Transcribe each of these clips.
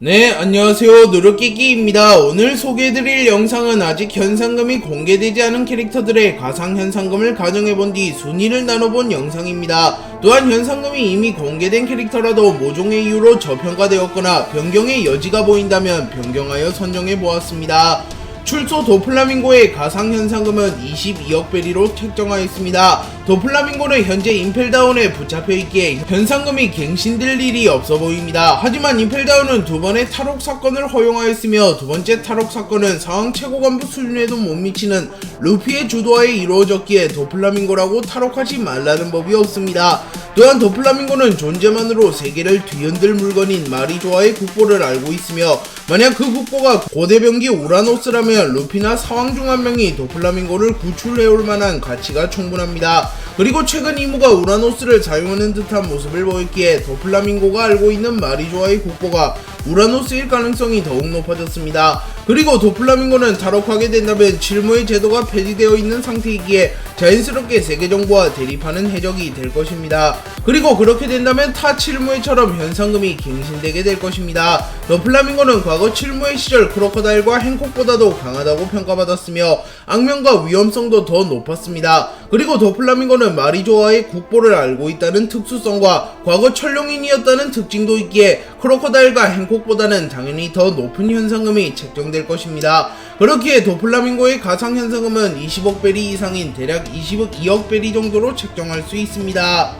네, 안녕하세요. 누르끼끼입니다. 오늘 소개해드릴 영상은 아직 현상금이 공개되지 않은 캐릭터들의 가상 현상금을 가정해본 뒤 순위를 나눠본 영상입니다. 또한 현상금이 이미 공개된 캐릭터라도 모종의 이유로 저평가되었거나 변경의 여지가 보인다면 변경하여 선정해보았습니다. 출소 도플라밍고의 가상 현상금은 22억 베리로 책정하였습니다. 도플라밍고는 현재 임펠다운에 붙잡혀있기에 현상금이 갱신될 일이 없어 보입니다. 하지만 임펠다운은 두 번의 탈옥 사건을 허용하였으며 두 번째 탈옥 사건은 상황 최고 간부 수준에도 못 미치는 루피의 주도하에 이루어졌기에 도플라밍고라고 탈옥하지 말라는 법이 없습니다. 또한 도플라밍고는 존재만으로 세계를 뒤흔들 물건인 마리조아의 국보를 알고 있으며 만약 그 국보가 고대병기 우라노스라면 루피나 사왕 중 한 명이 도플라밍고를 구출해올 만한 가치가 충분합니다. 그리고 최근 이무가 우라노스를 사용하는 듯한 모습을 보였기에 도플라밍고가 알고 있는 마리조아의 국보가 우라노스일 가능성이 더욱 높아졌습니다. 그리고 도플라밍고는 탈옥하게 된다면 칠무의 제도가 폐지되어 있는 상태이기에 자연스럽게 세계정부와 대립하는 해적이 될 것입니다. 그리고 그렇게 된다면 타 칠무회처럼 현상금이 갱신되게 될 것입니다. 도플라밍고는 과거 칠무회 시절 크로커다일과 행콕보다도 강하다고 평가받았으며 악명과 위험성도 더 높았습니다. 그리고 도플라밍고는 마리조아의 국보를 알고 있다는 특수성과 과거 천룡인이었다는 특징도 있기에 크로커다일과 행콕보다는 당연히 더 높은 현상금이 책정될 것입니다. 그렇기에 도플라밍고의 가상 현상금은 20억 베리 이상인 대략 22억 베리 정도로 책정할 수 있습니다.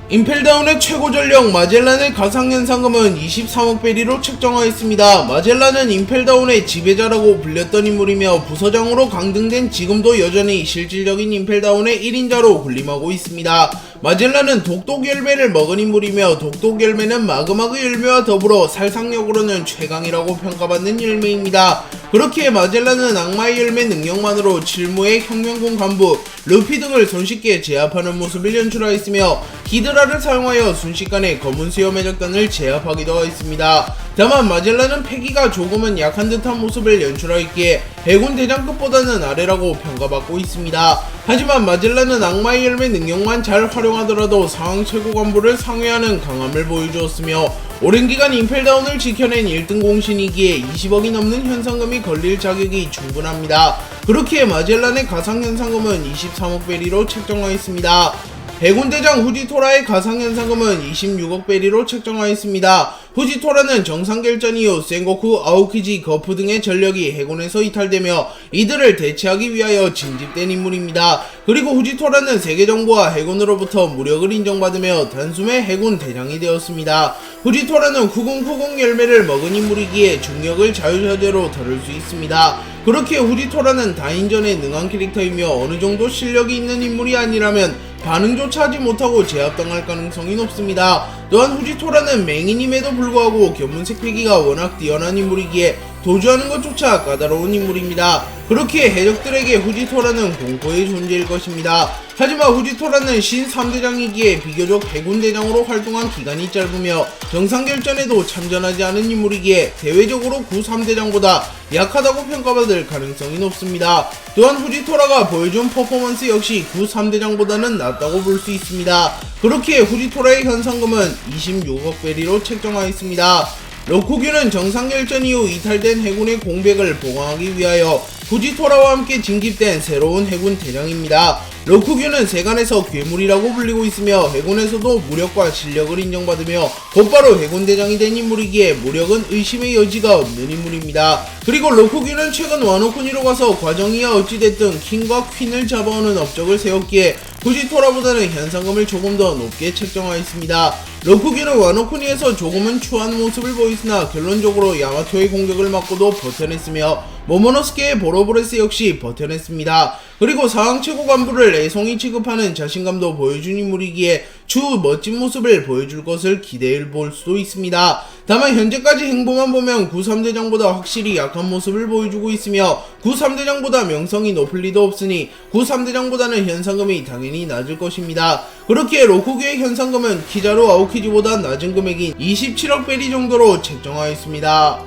임펠다운의 최고 전령 마젤란의 가상 현상금은 23억 베리로 책정하였습니다. 마젤란은 임펠다운의 지배자라고 불렸던 인물이며 부서장으로 강등된 지금도 여전히 실질적인 임펠다운의 1인자로 군림하고 있습니다. 마젤란은 독독 열매를 먹은 인물이며 독독 열매는 마그마그 열매와 더불어 살상력으로는 최강이라고 평가받는 열매입니다. 그렇기에 마젤란은 악마의 열매 능력만으로 칠무의 혁명군 간부 루피 등을 손쉽게 제압하는 모습을 연출하였으며 히드라를 사용하여 순식간에 검은 수염 해적단을 제압하기도 하였습니다. 다만 마젤란은 패기가 조금은 약한 듯한 모습을 연출하였기에 해군 대장급보다는 아래라고 평가받고 있습니다. 하지만 마젤란은 악마의 열매 능력만 잘 활용하더라도 상황 최고 간부를 상회하는 강함을 보여주었으며 오랜 기간 임펠다운을 지켜낸 1등 공신이기에 20억이 넘는 현상금이 걸릴 자격이 충분합니다. 그렇기에 마젤란의 가상 현상금은 23억 베리로 책정하였습니다. 해군대장 후지토라의 가상 현상금은 26억 베리로 책정하였습니다. 후지토라는 정상결전 이후 센고쿠, 아오키지, 거프 등의 전력이 해군에서 이탈되며 이들을 대체하기 위하여 징집된 인물입니다. 그리고 후지토라는 세계정부와 해군으로부터 무력을 인정받으며 단숨에 해군 대장이 되었습니다. 후지토라는 후궁 열매를 먹은 인물이기에 중력을 자유자재로 다룰 수 있습니다. 그렇게 후지토라는 다인전에 능한 캐릭터이며 어느정도 실력이 있는 인물이 아니라면 반응조차 하지 못하고 제압당할 가능성이 높습니다. 또한 후지토라는 맹인임에도 불구하고 견문색 패기가 워낙 뛰어난 인물이기에 도주하는 것조차 까다로운 인물입니다. 그렇기에 해적들에게 후지토라는 공포의 존재일 것입니다. 하지만 후지토라는 신 3대장이기에 비교적 해군대장으로 활동한 기간이 짧으며 정상결전에도 참전하지 않은 인물이기에 대외적으로 구 3대장보다 약하다고 평가받을 가능성이 높습니다. 또한 후지토라가 보여준 퍼포먼스 역시 구 3대장보다는 낫다고 볼 수 있습니다. 그렇기에 후지토라의 현상금은 26억 베리로 책정하였습니다. 로쿠규는 정상결전 이후 이탈된 해군의 공백을 보강하기 위하여 후지토라와 함께 징집된 새로운 해군 대장입니다. 로쿠규는 세간에서 괴물이라고 불리고 있으며 해군에서도 무력과 실력을 인정받으며 곧바로 해군 대장이 된 인물이기에 무력은 의심의 여지가 없는 인물입니다. 그리고 로쿠규는 최근 와노쿠니로 가서 과정이야 어찌됐든 킹과 퀸을 잡아오는 업적을 세웠기에 후지토라보다는 현상금을 조금 더 높게 책정하였습니다. 로쿠규는 와노쿠니에서 조금은 추한 모습을 보이으나 결론적으로 야마토의 공격을 맞고도 버텨냈으며 모모노스케의 보로브레스 역시 버텨냈습니다. 그리고 상황 최고 간부를 애송이 취급하는 자신감도 보여준 인물이기에 추후 멋진 모습을 보여줄 것을 기대해 볼 수도 있습니다. 다만 현재까지 행보만 보면 구 3대장보다 확실히 약한 모습을 보여주고 있으며 구 3대장보다 명성이 높을 리도 없으니 구 3대장보다는 현상금이 당연히 낮을 것입니다. 그렇기에 로쿠규의 현상금은 키자루 아오키지보다 낮은 금액인 27억 베리 정도로 책정하였습니다.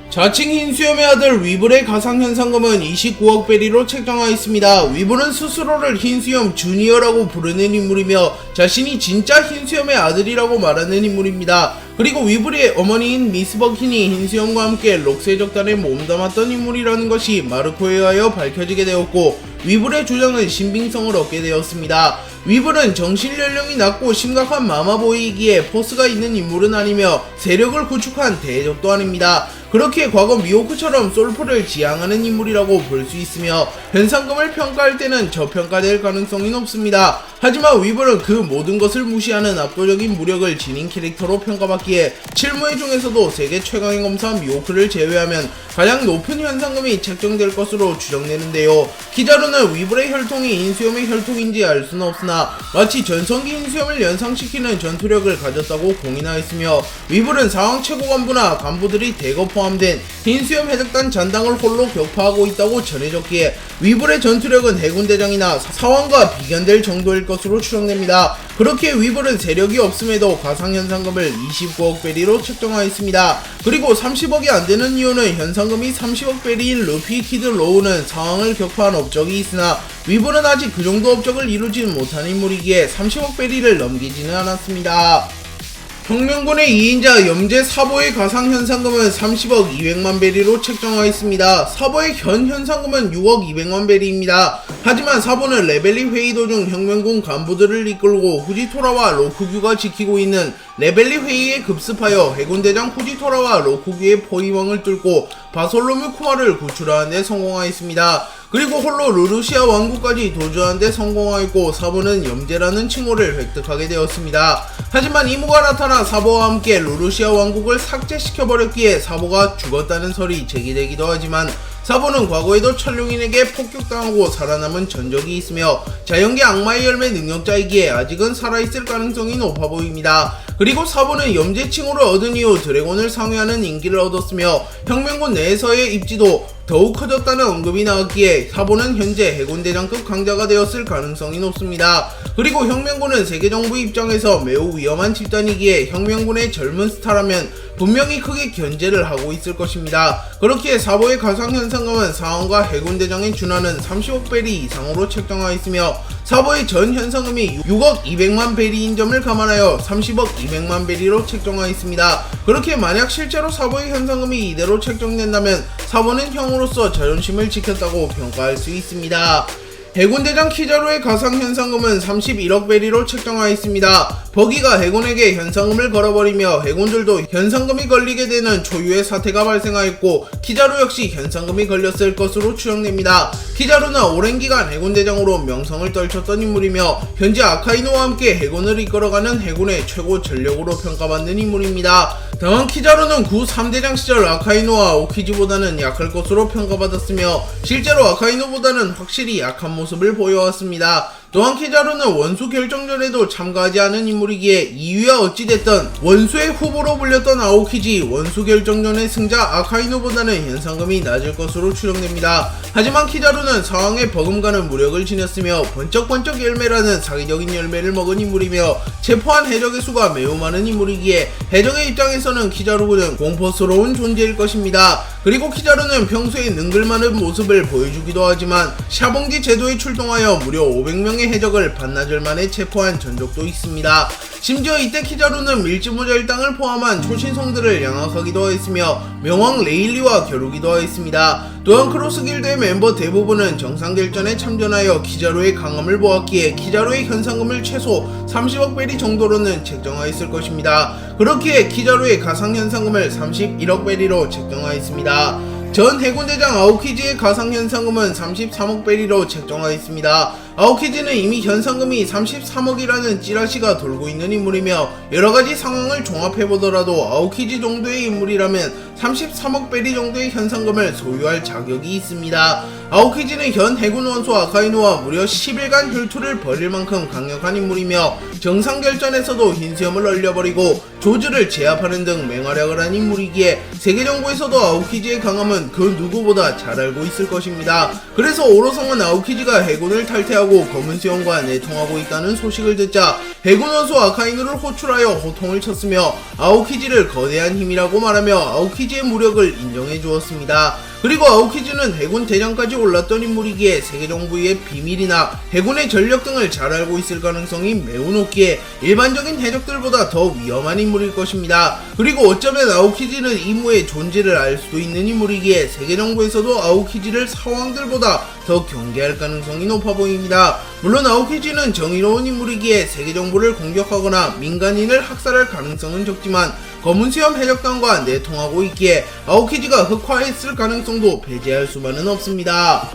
자칭 흰수염의 아들 위블의 가상 현상금은 29억 베리로 책정하였습니다. 위블은 스스로를 흰수염 주니어라고 부르는 인물이며 자신이 진짜 흰수염의 아들이라고 말하는 인물입니다. 그리고 위블의 어머니인 미스 버킨이 흰수염과 함께 록스의 적단에 몸담았던 인물이라는 것이 마르코에 의하여 밝혀지게 되었고, 위블의 주장은 신빙성을 얻게 되었습니다. 위블은 정신연령이 낮고 심각한 마마보이이기에 포스가 있는 인물은 아니며 세력을 구축한 대적도 아닙니다. 그렇게 과거 미호크처럼 솔프를 지향하는 인물이라고 볼 수 있으며 현상금을 평가할 때는 저평가될 가능성이 높습니다. 하지만 위블은 그 모든 것을 무시하는 압도적인 무력을 지닌 캐릭터로 평가받기에 칠무회 중에서도 세계 최강의 검사 미호크를 제외하면 가장 높은 현상금이 책정될 것으로 추정되는데요. 기자로는 위블의 혈통이 인수염의 혈통인지 알 수는 없으나 마치 전성기 인수염을 연상시키는 전투력을 가졌다고 공인하였으며, 위블은 상황 최고 간부나 간부들이 대거 포함된 흰수염 해적단 잔당을 홀로 격파하고 있다고 전해졌기에 위블의 전투력은 해군대장이나 사왕과 비견될 정도일 것으로 추정됩니다. 그렇게 위블은 세력이 없음에도 가상현상금을 29억 베리로 책정하였습니다. 그리고 30억이 안되는 이유는 현상금이 30억 베리인 루피 키드 로우는 상황을 격파한 업적이 있으나 위블은 아직 그 정도 업적을 이루지는 못한 인물이기에 30억 베리를 넘기지는 않았습니다. 혁명군의 2인자 염제 사보의 가상 현상금은 30억 200만 베리로 책정하였습니다. 사보의 현 현상금은 6억 200만 베리입니다. 하지만 사보는 레벨리 회의 도중 혁명군 간부들을 이끌고 후지토라와 로쿠규가 지키고 있는 레벨리 회의에 급습하여 해군대장 후지토라와 로쿠규의 포위망을 뚫고 바솔로뮤 쿠마를 구출하는 데 성공하였습니다. 그리고 홀로 루루시아 왕국까지 도주하는 데 성공하였고, 사보는 염제라는 칭호를 획득하게 되었습니다. 하지만 이무가 나타나 사보와 함께 루루시아 왕국을 삭제시켜버렸기에 사보가 죽었다는 설이 제기되기도 하지만, 사보는 과거에도 천룡인에게 폭격당하고 살아남은 전적이 있으며 자연계 악마의 열매 능력자이기에 아직은 살아있을 가능성이 높아 보입니다. 그리고 사보는 염제칭호를 얻은 이후 드래곤을 상회하는 인기를 얻었으며 혁명군 내에서의 입지도 더욱 커졌다는 언급이 나왔기에 사보는 현재 해군대장급 강자가 되었을 가능성이 높습니다. 그리고 혁명군은 세계정부 입장에서 매우 위험한 집단이기에 혁명군의 젊은 스타라면 분명히 크게 견제를 하고 있을 것입니다. 그렇기에 사보의 가상현상금은 상황과 해군대장에 준하는 30억 베리 이상으로 책정하였으며, 사보의 전 현상금이 6억 200만 베리인 점을 감안하여 30억 200만 베리로 책정하였습니다. 그렇게 만약 실제로 사보의 현상금이 이대로 책정된다면 사보는 형으로서 자존심을 지켰다고 평가할 수 있습니다. 해군대장 키자루의 가상현상금은 31억 베리로 책정하였습니다. 버기가 해군에게 현상금을 걸어버리며 해군들도 현상금이 걸리게 되는 초유의 사태가 발생하였고, 키자루 역시 현상금이 걸렸을 것으로 추정됩니다. 키자루는 오랜 기간 해군대장으로 명성을 떨쳤던 인물이며 현재 아카이노와 함께 해군을 이끌어가는 해군의 최고 전력으로 평가받는 인물입니다. 다만 키자루는 구 3대장 시절 아카이노와 오키지보다는 약할 것으로 평가받았으며 실제로 아카이노보다는 확실히 약한 모습을 보여왔습니다. 또한 키자루는 원수 결정전에도 참가하지 않은 인물이기에 이유야 어찌됐든 원수의 후보로 불렸던 아오키지 원수 결정전의 승자 아카이노보다는 현상금이 낮을 것으로 추정됩니다. 하지만 키자루는 상황에 버금가는 무력을 지녔으며 번쩍번쩍 열매라는 사기적인 열매를 먹은 인물이며 체포한 해적의 수가 매우 많은 인물이기에 해적의 입장에서는 키자루는 공포스러운 존재일 것입니다. 그리고 키자루는 평소에 능글맞은 모습을 보여주기도 하지만 샤봉지 제도에 출동하여 무려 500명의 해적을 반나절 만에 체포한 전적도 있습니다. 심지어 이때 키자루는 밀지모자 일당을 포함한 초신성들을 양악하기도 하였으며 명왕 레일리와 겨루기도 하였습니다. 또한 크로스 길드의 멤버 대부분은 정상결전에 참전하여 키자루의 강함을 보았기에 키자루의 현상금을 최소 30억 베리 정도로는 책정하였을 것입니다. 그렇기에 키자루의 가상현상금을 31억 베리로 책정하였습니다. 전 해군대장 아오키지의 가상현상금은 33억 베리로 책정하였습니다. 아오키지는 이미 현상금이 33억이라는 찌라시가 돌고 있는 인물이며 여러가지 상황을 종합해보더라도 아오키지 정도의 인물이라면 33억 베리 정도의 현상금을 소유할 자격이 있습니다. 아오키지는 현 해군 원수 아카이노와 무려 10일간 혈투를 벌일 만큼 강력한 인물이며 정상결전에서도 흰수염을 얼려버리고 조즈를 제압하는 등 맹활약을 한 인물이기에 세계정부에서도 아오키지의 강함은 그 누구보다 잘 알고 있을 것입니다. 그래서 오로성은 아오키지가 해군을 탈퇴하고 검은 수염과 내통하고 있다는 소식을 듣자 해군 원수 아카이노를 호출하여 호통을 쳤으며 아오키지를 거대한 힘이라고 말하며 아오키지의 무력을 인정해 주었습니다. 그리고 아오키즈는 해군 대장까지 올랐던 인물이기에 세계 정부의 비밀이나 해군의 전력 등을 잘 알고 있을 가능성이 매우 높기에 일반적인 해적들보다 더 위험한 인물일 것입니다. 그리고 어쩌면 아오키즈는 이무의 존재를 알 수도 있는 인물이기에 세계 정부에서도 아오키즈를 사왕들보다 더 경계할 가능성이 높아 보입니다. 물론 아오키즈는 정의로운 인물이기에 세계 정부를 공격하거나 민간인을 학살할 가능성은 적지만 검은 수염 해적단과 내통하고 있기에 아오키즈가 흑화했을 가능성도 배제할 수만은 없습니다.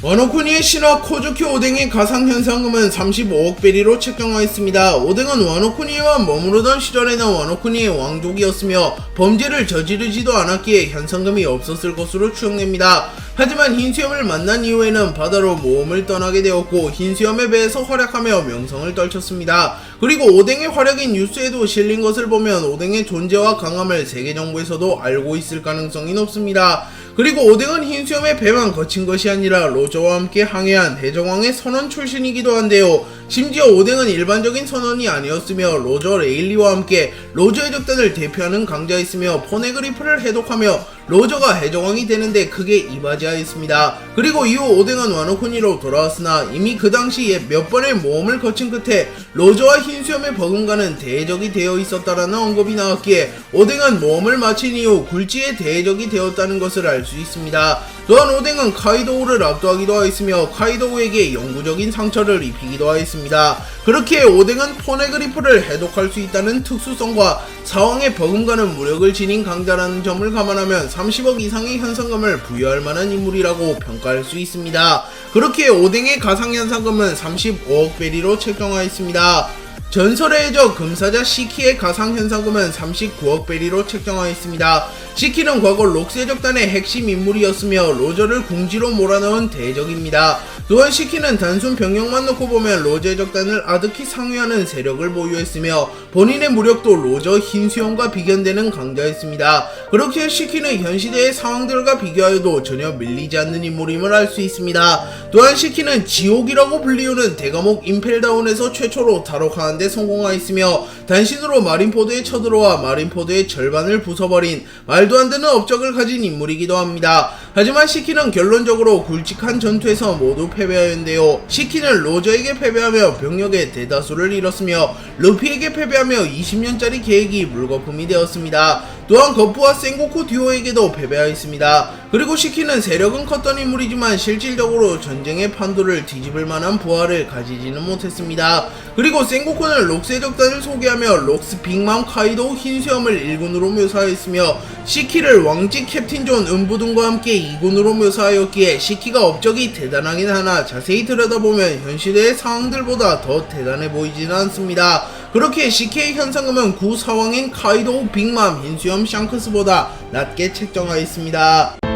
와노쿠니의 신화 코즈큐 오뎅의 가상현상금은 35억 베리로 책정하였습니다. 오뎅은 와노쿠니에만 머무르던 시절에는 와노쿠니의 왕족이었으며 범죄를 저지르지도 않았기에 현상금이 없었을 것으로 추정됩니다. 하지만 흰수염을 만난 이후에는 바다로 모험을 떠나게 되었고 흰수염의 배에서 활약하며 명성을 떨쳤습니다. 그리고 오뎅의 활약인 뉴스에도 실린 것을 보면 오뎅의 존재와 강함을 세계 정부에서도 알고 있을 가능성이 높습니다. 그리고 오뎅은 흰수염의 배만 거친 것이 아니라 로저와 함께 항해한 해적왕의 선원 출신이기도 한데요. 심지어 오뎅은 일반적인 선원이 아니었으며 로저 레일리와 함께 로저 해적단을 대표하는 강자였으며 포네그리프를 해독하며 로저가 해적왕이 되는데 크게 이바지하였습니다. 그리고 이후 오뎅은 와노쿠니로 돌아왔으나 이미 그 당시에 몇 번의 모험을 거친 끝에 로저와 흰수염의 버금가는 대적이 되어 있었다라는 언급이 나왔기에 오뎅은 모험을 마친 이후 굴지의 대적이 되었다는 것을 알 수 있습니다. 또한 오뎅은 카이도우를 압도하기도 하였으며 카이도우에게 영구적인 상처를 입히기도 하였습니다. 그렇게 오뎅은 포네그리프를 해독할 수 있다는 특수성과 사왕의 버금가는 무력을 지닌 강자라는 점을 감안하면 30억 이상의 현상금을 부여할 만한 인물이라고 평가할 수 있습니다. 그렇게 오뎅의 가상현상금은 35억 베리로 책정하였습니다. 전설의 해적 금사자 시키의 가상현상금은 39억 베리로 책정하였습니다. 시키는 과거 록스 해적단의 핵심 인물이었으며 로저를 궁지로 몰아넣은 대적입니다. 또한 시키는 단순 병력만 놓고 보면 로저 해적단을 아득히 상회하는 세력을 보유했으며 본인의 무력도 로저 흰수염과 비견되는 강자였습니다. 그렇게 시키는 현시대의 상황들과 비교하여도 전혀 밀리지 않는 인물임을 알 수 있습니다. 또한 시키는 지옥이라고 불리우는 대감옥 임펠다운에서 최초로 탈옥하는 데 성공하였으며 단신으로 마린포드에 쳐들어와 마린포드의 절반을 부숴버린 말도 안 되는 업적을 가진 인물이기도 합니다. 하지만 시키는 결론적으로 굵직한 전투에서 모두 패배하였는데요. 시키는 로저에게 패배하며 병력의 대다수를 잃었으며 루피에게 패배하며 20년짜리 계획이 물거품이 되었습니다. 또한 거푸와 센고쿠 듀오에게도 패배하였습니다. 그리고 시키는 세력은 컸던 인물이지만 실질적으로 전쟁의 판도를 뒤집을 만한 부하를 가지지는 못했습니다. 그리고 센고쿠는 록스 해적단을 소개하며 록스 빅맘 카이도우 흰수염을 1군으로 묘사하였으며 시키를 왕직 캡틴 존 은부둥과 함께 2군으로 묘사하였기에 시키가 업적이 대단하긴 하나 자세히 들여다보면 현실의 상황들보다 더 대단해 보이지는 않습니다. 그렇게 시키의 현상금은 구사왕인 카이도우 빅맘 흰수염 샹크스보다 낮게 책정하였습니다.